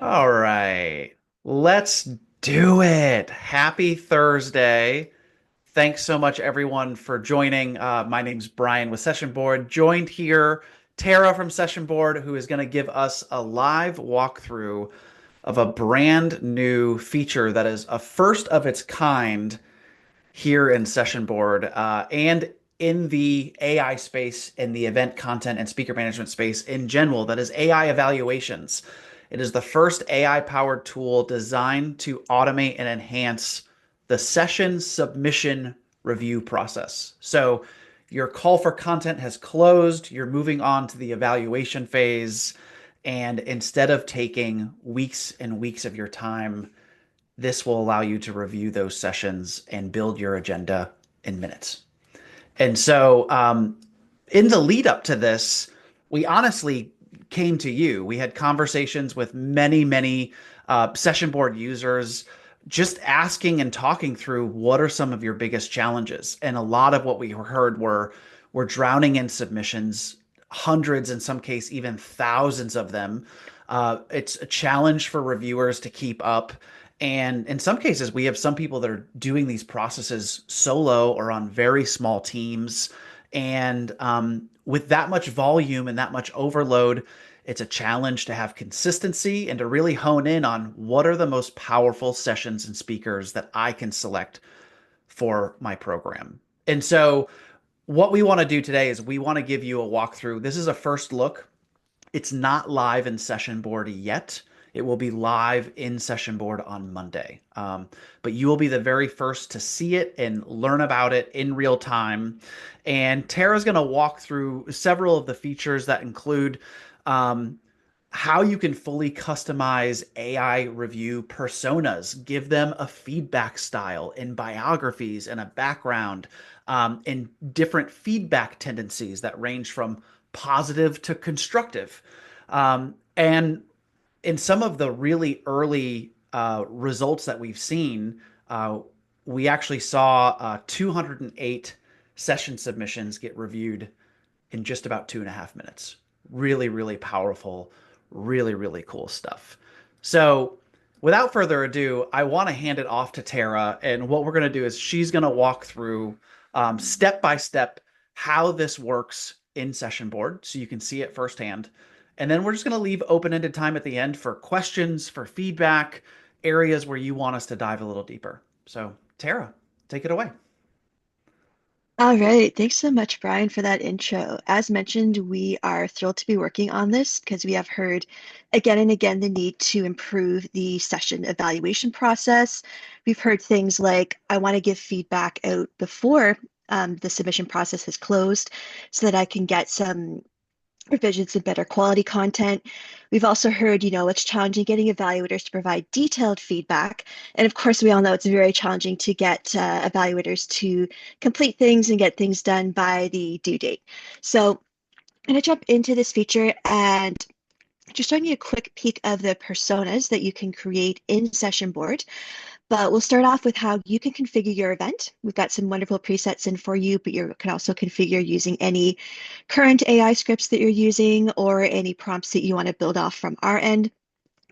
All right, let's do it. Happy Thursday. Thanks so much, everyone, for joining. My name's Brian with Sessionboard. Joined here, Tara from Sessionboard, who is going to give us a live walkthrough of a brand new feature that is a first of its kind here in Sessionboard and in the AI space, in the event content and speaker management space in general, that is AI evaluations. It is the first AI powered tool designed to automate and enhance the session submission review process. So your call for content has closed, you're moving on to the evaluation phase. And instead of taking weeks and weeks of your time, this will allow you to review those sessions and build your agenda in minutes. And so, in the lead up to this, we honestly came to you. We had conversations with many session board users, just asking and talking through what are some of your biggest challenges. And a lot of what we heard were drowning in submissions, hundreds, in some case, even thousands of them. It's a challenge for reviewers to keep up. And in some cases, we have some people that are doing these processes solo or on very small teams. And with that much volume and that much overload, it's a challenge to have consistency and to really hone in on what are the most powerful sessions and speakers that I can select for my program. And so, what we want to do today is we want to give you a walkthrough. This is a first look. It's not live in Sessionboard yet. It will be live in Sessionboard on Monday. But you will be the very first to see it and learn about it in real time. And Tara's going to walk through several of the features that include um, how you can fully customize AI review personas, give them a feedback style in biographies and a background, and different feedback tendencies that range from positive to constructive. And in some of the really early results that we've seen, we actually saw 208 session submissions get reviewed in just about 2.5 minutes. Really powerful, really cool stuff. So, without further ado, I want to hand it off to Tara. And what we're going to do is she's going to walk through step by step how this works in Sessionboard so you can see it firsthand. And then we're just going to leave open ended time at the end for questions, for feedback, areas where you want us to dive a little deeper. So, Tara, take it away. All right. Thanks so much, Brian, for that intro. As mentioned, we are thrilled to be working on this because we have heard again and again the need to improve the session evaluation process. We've heard things like, I want to give feedback out before the submission process has closed so that I can get some revisions and better quality content. We've also heard, it's challenging getting evaluators to provide detailed feedback. And of course, we all know it's very challenging to get evaluators to complete things and get things done by the due date. So I'm going to jump into this feature and just showing you a quick peek of the personas that you can create in Sessionboard. But we'll start off with how you can configure your event. We've got some wonderful presets in for you, but you can also configure using any current AI scripts that you're using or any prompts that you want to build off from our end.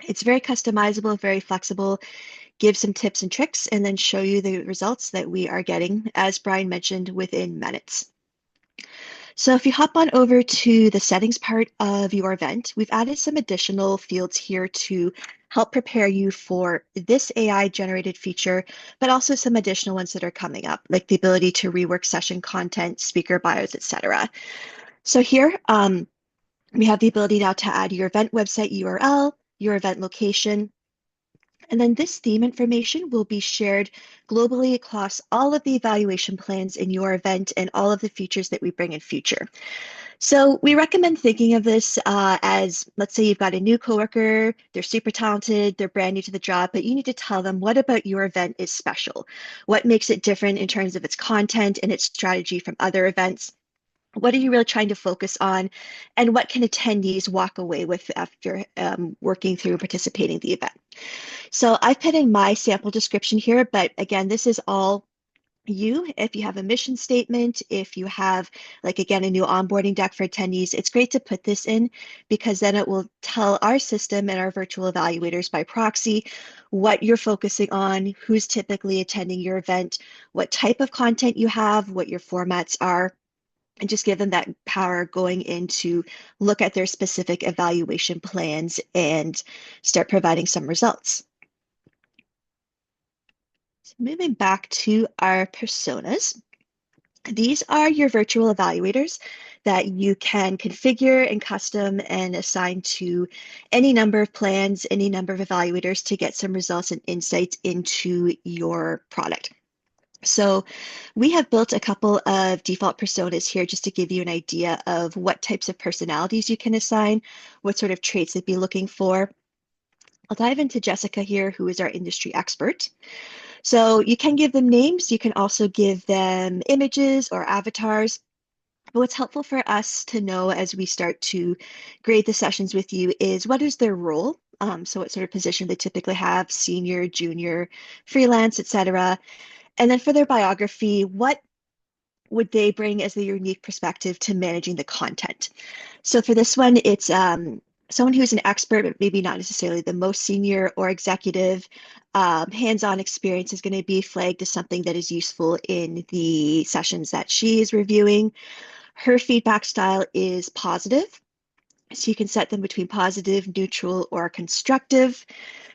It's very customizable, very flexible, give some tips and tricks, and then show you the results that we are getting, as Brian mentioned, within minutes. So if you hop on over to the settings part of your event, we've added some additional fields here to help prepare you for this AI generated feature, but also some additional ones that are coming up, like the ability to rework session content, speaker bios, etc. So here, we have the ability now to add your event website URL, your event location, and then this theme information will be shared globally across all of the evaluation plans in your event and all of the features that we bring in future. So we recommend thinking of this as, let's say you've got a new coworker, they're super talented, they're brand new to the job, but you need to tell them what about your event is special? What makes it different in terms of its content and its strategy from other events? What are you really trying to focus on? And what can attendees walk away with after working through and participating in the event? So I've put in my sample description here, but again, this is all If you have a mission statement, if you have, like, again, a new onboarding deck for attendees, it's great to put this in because then it will tell our system and our virtual evaluators by proxy what you're focusing on, who's typically attending your event, what type of content you have, what your formats are, and just give them that power going in to look at their specific evaluation plans and start providing some results. So moving back to our personas. These are your virtual evaluators that you can configure and custom and assign to any number of plans, any number of evaluators to get some results and insights into your product. So we have built a couple of default personas here just to give you an idea of what types of personalities you can assign, what sort of traits they'd be looking for. I'll dive into Jessica here, who is our industry expert. So you can give them names. You can also give them images or avatars. But what's helpful for us to know as we start to grade the sessions with you is what is their role? So what sort of position they typically have, senior, junior, freelance, etc. And then for their biography, what would they bring as their unique perspective to managing the content? So for this one, it's someone who's an expert, but maybe not necessarily the most senior or executive. Hands-on experience is going to be flagged as something that is useful in the sessions that she is reviewing. Her feedback style is positive. So you can set them between positive, neutral, or constructive.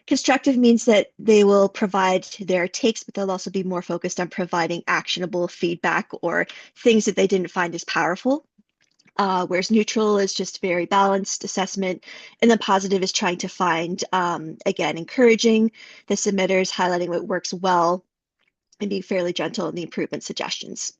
Constructive means that they will provide their takes, but they'll also be more focused on providing actionable feedback or things that they didn't find as powerful. Whereas neutral is just very balanced assessment. And then positive is trying to find, again, encouraging the submitters, highlighting what works well, and being fairly gentle in the improvement suggestions.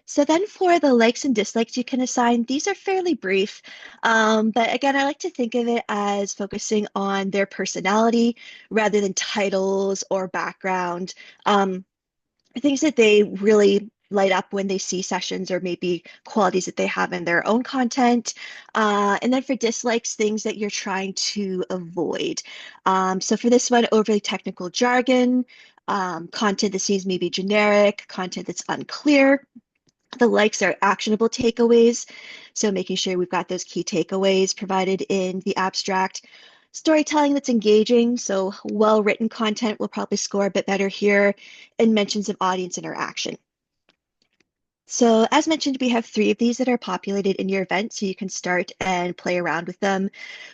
So then for the likes and dislikes you can assign, these are fairly brief. But again, I like to think of it as focusing on their personality rather than titles or background. Things that they really light up when they see sessions or maybe qualities that they have in their own content. And then for dislikes, things that you're trying to avoid. So for this one, overly technical jargon, content that seems maybe generic, content that's unclear. The likes are actionable takeaways. So making sure we've got those key takeaways provided in the abstract. Storytelling that's engaging. So well-written content will probably score a bit better here, and mentions of audience interaction. So as mentioned, we have 3 of these that are populated in your event, so you can start and play around with them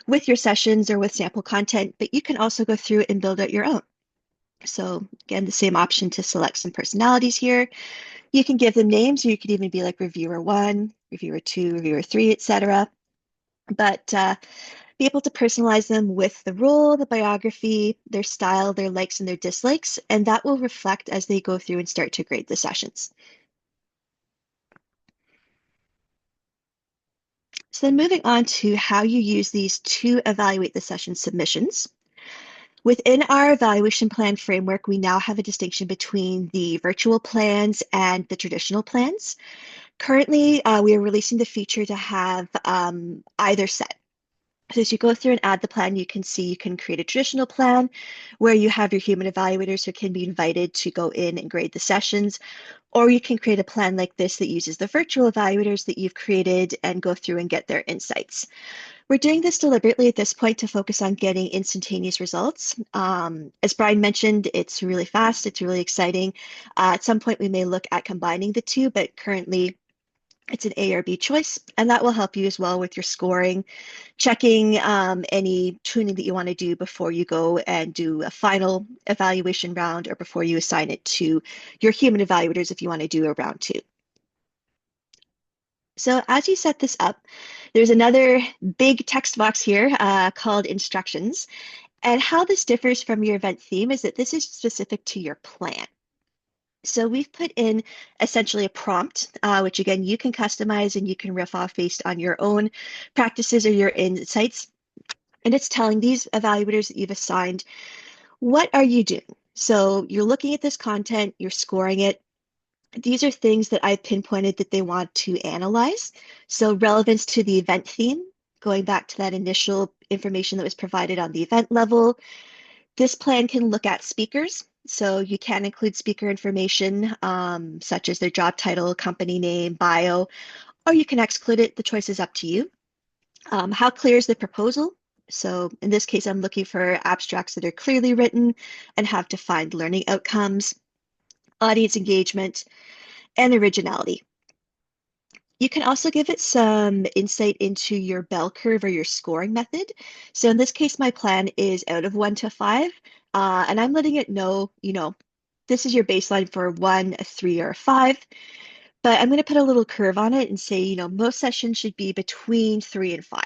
with your sessions or with sample content, but you can also go through and build out your own. So again, the same option to select some personalities here. You can give them names, or you could even be like reviewer 1, reviewer 2, reviewer 3, etc. But be able to personalize them with the role, the biography, their style, their likes and their dislikes, and that will reflect as they go through and start to grade the sessions. So then moving on to how you use these to evaluate the session submissions. Within our evaluation plan framework, we now have a distinction between the virtual plans and the traditional plans. Currently, we are releasing the feature to have either set. So as you go through and add the plan, you can see you can create a traditional plan where you have your human evaluators who can be invited to go in and grade the sessions, or you can create a plan like this that uses the virtual evaluators that you've created and go through and get their insights. We're doing this deliberately at this point to focus on getting instantaneous results. As Brian mentioned, it's really fast, it's really exciting. At some point, we may look at combining the two, but currently it's an A or B choice, and that will help you as well with your scoring, checking any tuning that you want to do before you go and do a final evaluation round or before you assign it to your human evaluators if you want to do a round 2. So as you set this up, there's another big text box here called instructions. And how this differs from your event theme is that this is specific to your plan. So we've put in essentially a prompt, which again, you can customize and you can riff off based on your own practices or your insights. And it's telling these evaluators that you've assigned, what are you doing? So you're looking at this content, you're scoring it. These are things that I've pinpointed that they want to analyze. So relevance to the event theme, going back to that initial information that was provided on the event level. This plan can look at speakers. So you can include speaker information, such as their job title, company name, bio, or you can exclude it. The choice is up to you. How clear is the proposal? So in this case, I'm looking for abstracts that are clearly written and have defined learning outcomes, audience engagement, and originality. You can also give it some insight into your bell curve or your scoring method. So in this case, my plan is out of 1 to 5, and I'm letting it know, this is your baseline for 1, a 3, or a 5. But I'm going to put a little curve on it and say, most sessions should be between 3 and 5.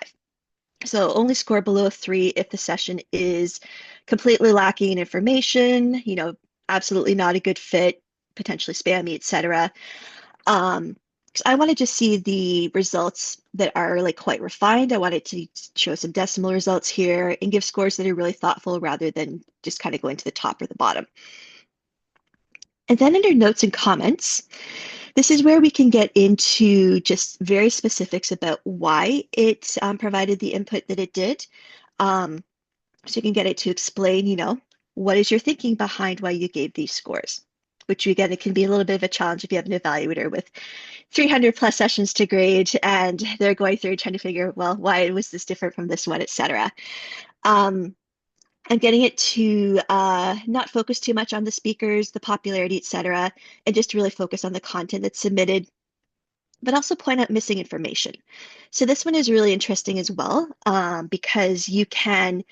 So only score below 3 if the session is completely lacking in information, absolutely not a good fit, potentially spammy, etc. 'Cause I want to just see the results that are like quite refined. I want it to show some decimal results here and give scores that are really thoughtful rather than just kind of going to the top or the bottom. And then under notes and comments, this is where we can get into just very specifics about why it provided the input that it did. Um, so you can get it to explain, what is your thinking behind why you gave these scores? Which again, it can be a little bit of a challenge if you have an evaluator with 300 plus sessions to grade and they're going through trying to figure, well, why was this different from this one, etc. Um, I'm getting it to not focus too much on the speakers, the popularity, etc., and just really focus on the content that's submitted, but also point out missing information. So this one is really interesting as well, because you can,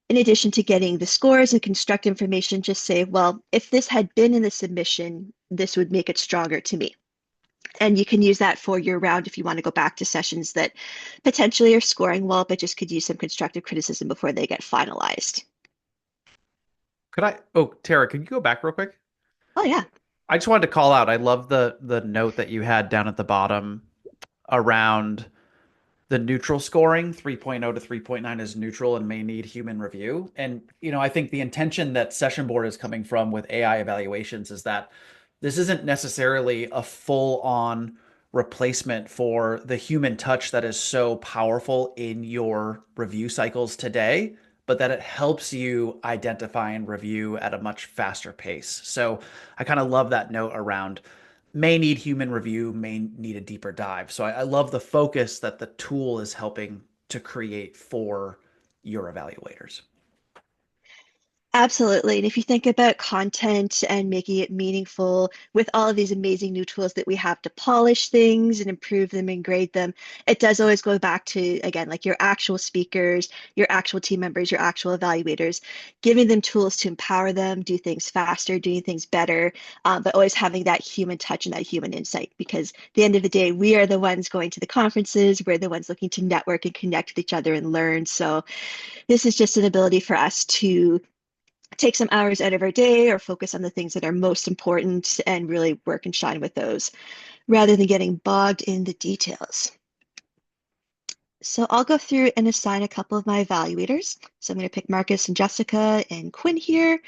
in addition to getting the scores and construct information, just say, well, if this had been in the submission, this would make it stronger to me. And you can use that for your round if you want to go back to sessions that potentially are scoring well, but just could use some constructive criticism before they get finalized. Tara, could you go back real quick? Oh, yeah. I just wanted to call out. I love the note that you had down at the bottom around the neutral scoring. 3.0 to 3.9 is neutral and may need human review. And, I think the intention that Sessionboard is coming from with AI evaluations is that this isn't necessarily a full-on replacement for the human touch that is so powerful in your review cycles today, but that it helps you identify and review at a much faster pace. So I kind of love that note around may need human review, may need a deeper dive. So I love the focus that the tool is helping to create for your evaluators. Absolutely. And if you think about content and making it meaningful with all of these amazing new tools that we have to polish things and improve them and grade them, it does always go back to, again, like your actual speakers, your actual team members, your actual evaluators, giving them tools to empower them, do things faster, doing things better, but always having that human touch and that human insight. Because at the end of the day, we are the ones going to the conferences, we're the ones looking to network and connect with each other and learn. So this is just an ability for us to take some hours out of our day or focus on the things that are most important and really work and shine with those rather than getting bogged in the details. So I'll go through and assign a couple of my evaluators. So I'm going to pick Marcus and Jessica and Quinn here.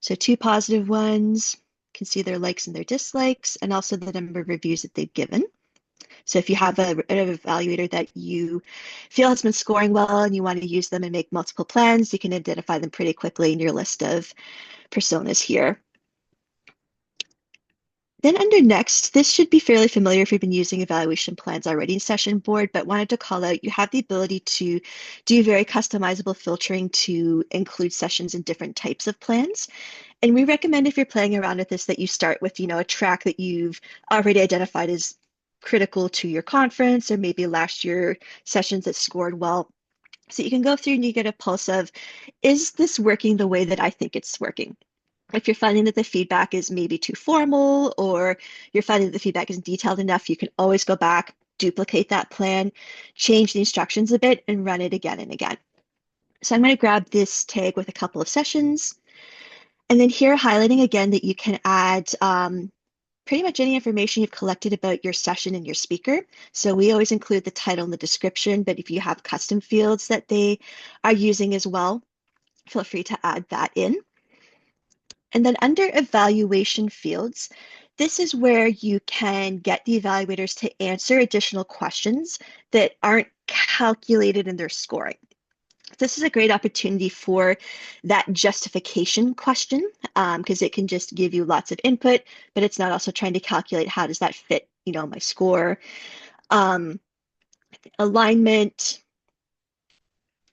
So 2 positive ones. You can see their likes and their dislikes and also the number of reviews that they've given. So if you have an evaluator that you feel has been scoring well and you want to use them and make multiple plans, you can identify them pretty quickly in your list of personas here. Then under next, this should be fairly familiar if you've been using evaluation plans already in Sessionboard, but wanted to call out, you have the ability to do very customizable filtering to include sessions in different types of plans. And we recommend if you're playing around with this that you start with, a track that you've already identified as critical to your conference or maybe last year sessions that scored well. So you can go through and you get a pulse of, is this working the way that I think it's working? If you're finding that the feedback is maybe too formal or you're finding that the feedback isn't detailed enough, you can always go back, duplicate that plan, change the instructions a bit, and run it again and again. So I'm going to grab this tag with a couple of sessions. And then here, highlighting again that you can add pretty much any information you've collected about your session and your speaker. So we always include the title and the description, but if you have custom fields that they are using as well, feel free to add that in. And then under evaluation fields, this is where you can get the evaluators to answer additional questions that aren't calculated in their scoring. This is a great opportunity for that justification question because it can just give you lots of input, but it's not also trying to calculate how does that fit, my score. Um, Alignment,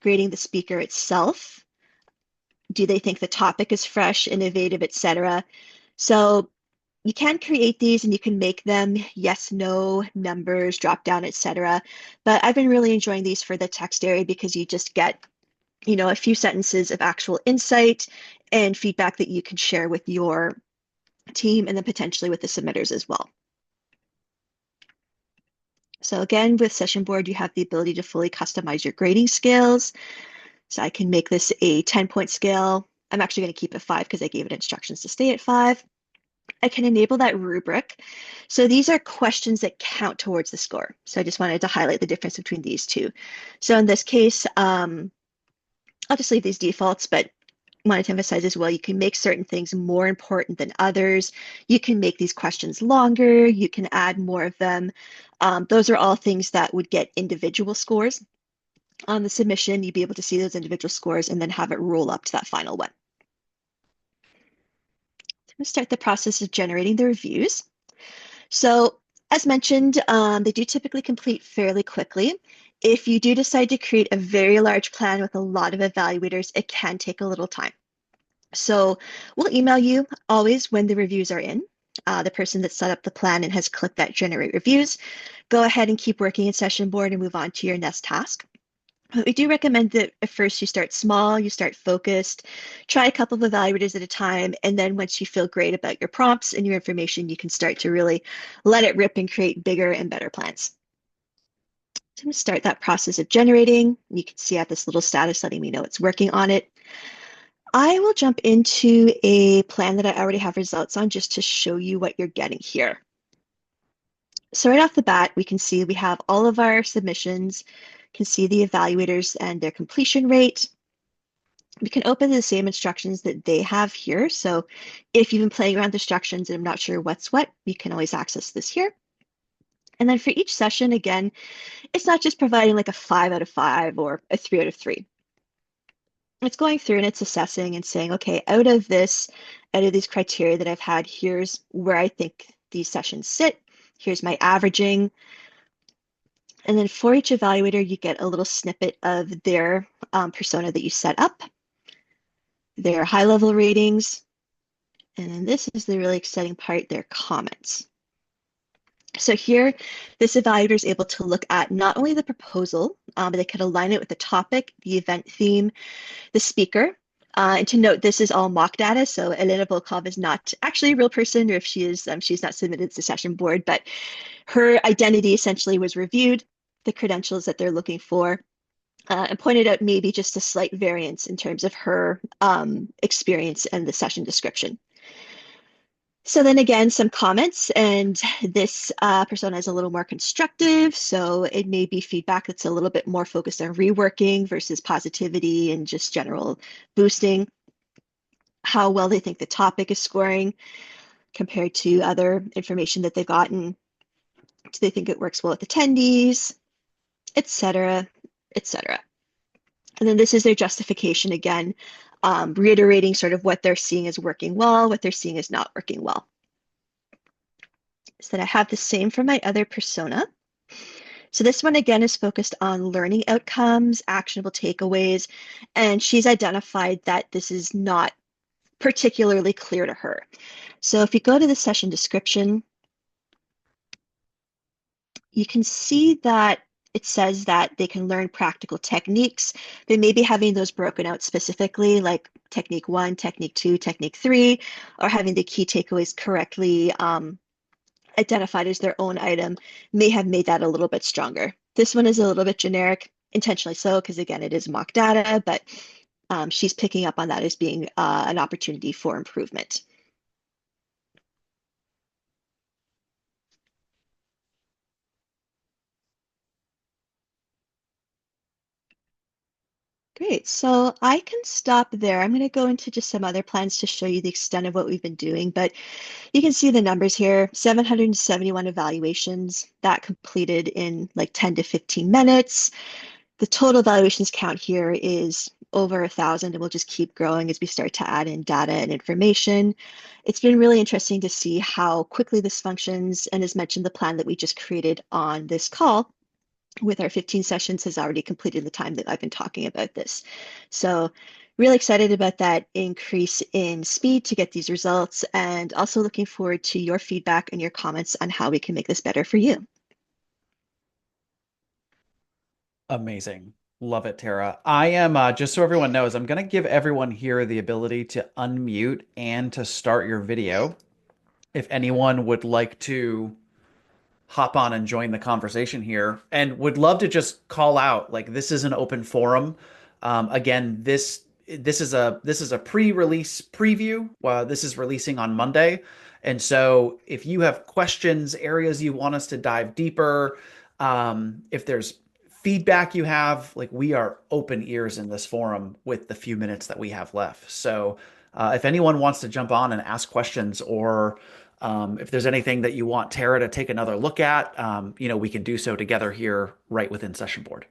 grading the speaker itself. Do they think the topic is fresh, innovative, etc.? So you can create these and you can make them yes, no, numbers, drop down, etc. But I've been really enjoying these for the text area because you just get, a few sentences of actual insight and feedback that you can share with your team and then potentially with the submitters as well. So again, with Sessionboard, you have the ability to fully customize your grading scales. So I can make this a 10-point scale. I'm actually going to keep it 5 because I gave it instructions to stay at 5. I can enable that rubric. So these are questions that count towards the score. So I just wanted to highlight the difference between these two. So in this case, I'll just leave these defaults, but wanted to emphasize as well, you can make certain things more important than others. You can make these questions longer. You can add more of them. Those are all things that would get individual scores. On the submission, you'd be able to see those individual scores and then have it roll up to that final one. I'm going to start the process of generating the reviews. So as mentioned, they do typically complete fairly quickly. If you do decide to create a very large plan with a lot of evaluators, it can take a little time. So we'll email you always when the reviews are in. The person that set up the plan and has clicked that generate reviews, go ahead and keep working in Sessionboard and move on to your next task. But we do recommend that at first you start small, you start focused, try a couple of evaluators at a time, and then once you feel great about your prompts and your information, you can start to really let it rip and create bigger and better plans. So I'm going to start that process of generating. You can see I have this little status letting me know it's working on it. I will jump into a plan that I already have results on just to show you what you're getting here. So right off the bat, we can see we have all of our submissions, can see the evaluators and their completion rate. We can open the same instructions that they have here. So if you've been playing around with instructions and I'm not sure what's what, you can always access this here. And then for each session, again, it's not just providing like a 5 out of 5 or a 3 out of 3. It's going through and it's assessing and saying, okay, out of these criteria that I've had, here's where I think these sessions sit. Here's my averaging. And then for each evaluator, you get a little snippet of their persona that you set up, their high-level ratings, and then this is the really exciting part, their comments. So here, this evaluator is able to look at not only the proposal, but they can align it with the topic, the event theme, the speaker. And to note, this is all mock data, so Elena Volkov is not actually a real person, or if she is, she's not submitted to the session board, but her identity essentially was reviewed, the credentials that they're looking for, and pointed out maybe just a slight variance in terms of her experience and the session description. So then again, some comments, and this persona is a little more constructive. So it may be feedback that's a little bit more focused on reworking versus positivity and just general boosting. How well they think the topic is scoring compared to other information that they've gotten. Do they think it works well with attendees, etc., etc. And then this is their justification again, reiterating sort of what they're seeing as working well, what they're seeing as not working well. So that I have the same for my other persona. So this one again is focused on learning outcomes, actionable takeaways, and she's identified that this is not particularly clear to her. So if you go to the session description, you can see that it says that they can learn practical techniques. They may be having those broken out specifically, like technique 1, technique 2, technique 3, or having the key takeaways correctly identified as their own item may have made that a little bit stronger. This one is a little bit generic, intentionally so, because again, it is mock data, but she's picking up on that as being an opportunity for improvement. Great, so I can stop there. I'm going to go into just some other plans to show you the extent of what we've been doing, but you can see the numbers here, 771 evaluations that completed in like 10 to 15 minutes. the total evaluations count here is over 1,000, and we'll just keep growing as we start to add in data and information. It's been really interesting to see how quickly this functions, and as mentioned, the plan that we just created on this call with our 15 sessions has already completed the time that I've been talking about this. So really excited about that increase in speed to get these results, and also looking forward to your feedback and your comments on how we can make this better for you. Amazing. Love it, Tara. I am, just so everyone knows, I'm going to give everyone here the ability to unmute and to start your video. If anyone would like to hop on and join the conversation here and would love to just call out, like, this is an open forum. Again, this is a pre-release preview. This is releasing on Monday. And so if you have questions, areas you want us to dive deeper, if there's feedback you have, like, we are open ears in this forum with the few minutes that we have left. So if anyone wants to jump on and ask questions, or if there's anything that you want Tara to take another look at, we can do so together here right within Sessionboard.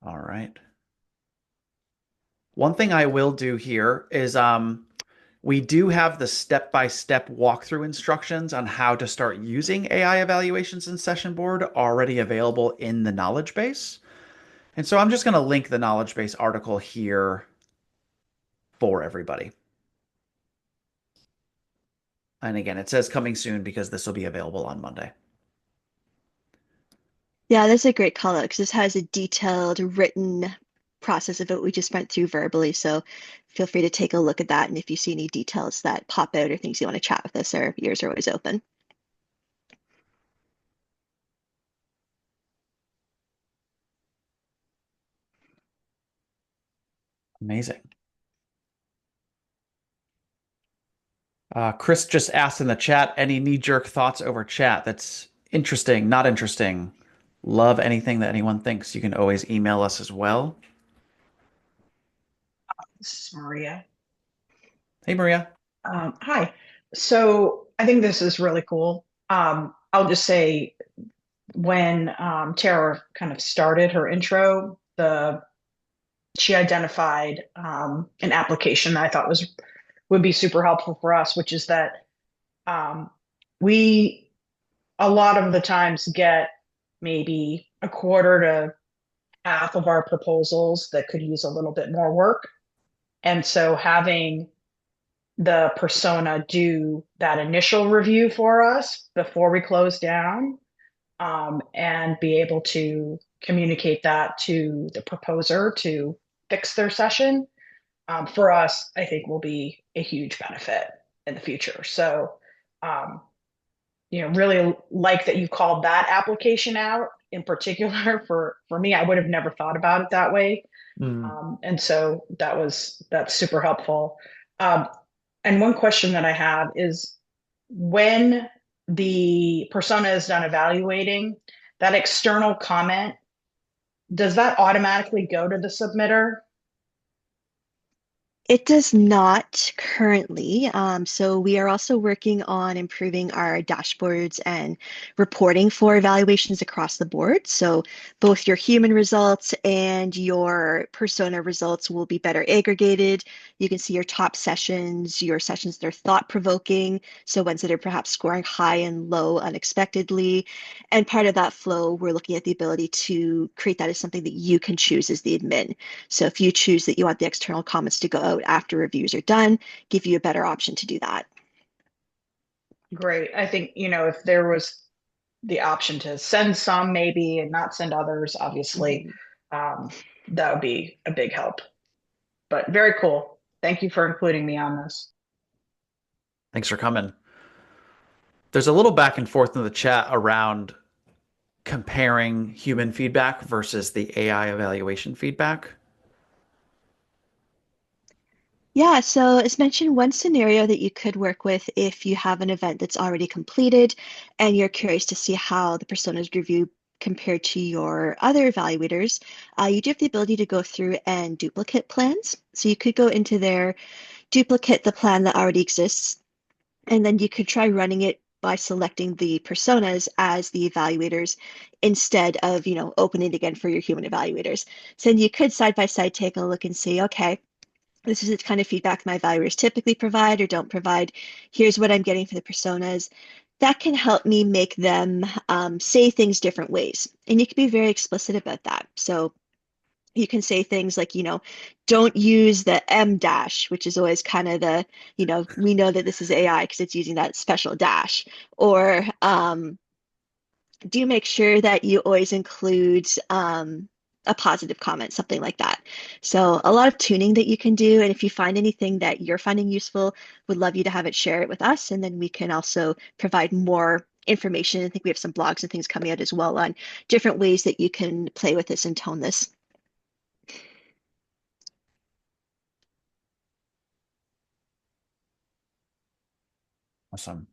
All right. One thing I will do here is we do have the step-by-step walkthrough instructions on how to start using AI evaluations in Sessionboard already available in the knowledge base. And so I'm just going to link the knowledge base article here for everybody. And again, it says coming soon because this will be available on Monday. Yeah, that's a great call out because this has a detailed written process of what we just went through verbally. So feel free to take a look at that. And if you see any details that pop out or things you want to chat with us, our ears are always open. Amazing. Chris just asked in the chat, any knee-jerk thoughts over chat? That's interesting, not interesting. Love anything that anyone thinks. You can always email us as well. This is Maria. Hey, Maria. Hi. So I think this is really cool. I'll just say when Tara kind of started her intro, she identified an application that I thought would be super helpful for us, which is that we a lot of the times get maybe a quarter to half of our proposals that could use a little bit more work. And so having the persona do that initial review for us before we close down, and be able to communicate that to the proposer to fix their session, for us, I think will be a huge benefit in the future. So, really like that you called that application out in particular. For me, I would have never thought about it that way. Mm. And so that's super helpful. Um, and one question that I have is, when the persona is done evaluating, that external comment, does that automatically go to the submitter? It does not currently. So we are also working on improving our dashboards and reporting for evaluations across the board. So both your human results and your persona results will be better aggregated. You can see your top sessions, your sessions that are thought-provoking, so ones that are perhaps scoring high and low unexpectedly. And part of that flow, we're looking at the ability to create that as something that you can choose as the admin. So if you choose that you want the external comments to go out after reviews are done, give you a better option to do that. Great. I think, if there was the option to send some maybe and not send others, obviously, that would be a big help. But very cool. Thank you for including me on this. Thanks for coming. There's a little back and forth in the chat around comparing human feedback versus the AI evaluation feedback. Yeah, so as mentioned, one scenario that you could work with if you have an event that's already completed and you're curious to see how the personas review compared to your other evaluators, you do have the ability to go through and duplicate plans. So you could go into there. duplicate the plan that already exists, and then you could try running it by selecting the personas as the evaluators instead of, opening it again for your human evaluators. So then you could side by side take a look and see, okay, this is the kind of feedback my evaluators typically provide or don't provide. Here's what I'm getting for the personas. That can help me make them say things different ways. And you can be very explicit about that. So you can say things like, don't use the M dash, which is always kind of we know that this is AI because it's using that special dash. Or do make sure that you always include a positive comment, something like that. So a lot of tuning that you can do. And if you find anything that you're finding useful, would love you to have it share it with us. And then we can also provide more information. I think we have some blogs and things coming out as well on different ways that you can play with this and tone this. Awesome.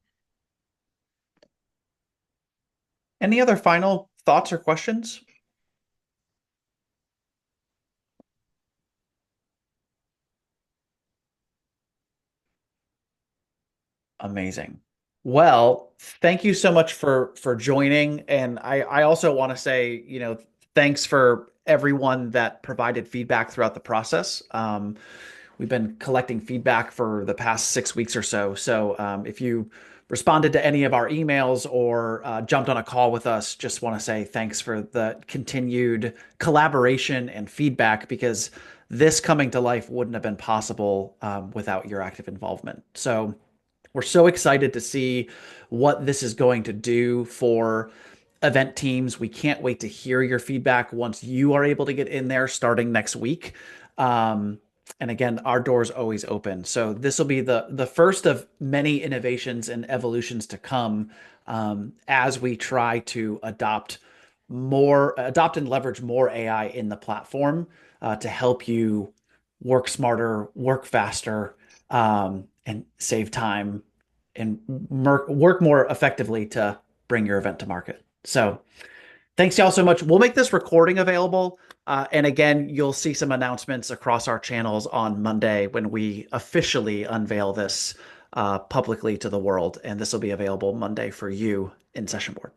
Any other final thoughts or questions? Amazing. Well, thank you so much for joining. And I also want to say, thanks for everyone that provided feedback throughout the process. We've been collecting feedback for the past 6 weeks or so. So if you responded to any of our emails or jumped on a call with us, just want to say thanks for the continued collaboration and feedback because this coming to life wouldn't have been possible without your active involvement. So we're so excited to see what this is going to do for event teams. We can't wait to hear your feedback once you are able to get in there starting next week. And again, our door's always open. So this will be the first of many innovations and evolutions to come as we try to adopt and leverage more AI in the platform to help you work smarter, work faster, and save time and work more effectively to bring your event to market. So thanks y'all so much. We'll make this recording available. And again, you'll see some announcements across our channels on Monday when we officially unveil this publicly to the world. And this will be available Monday for you in Sessionboard.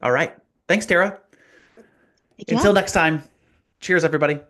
All right. Thanks, Tara. Thank you Until all. next time, cheers, everybody.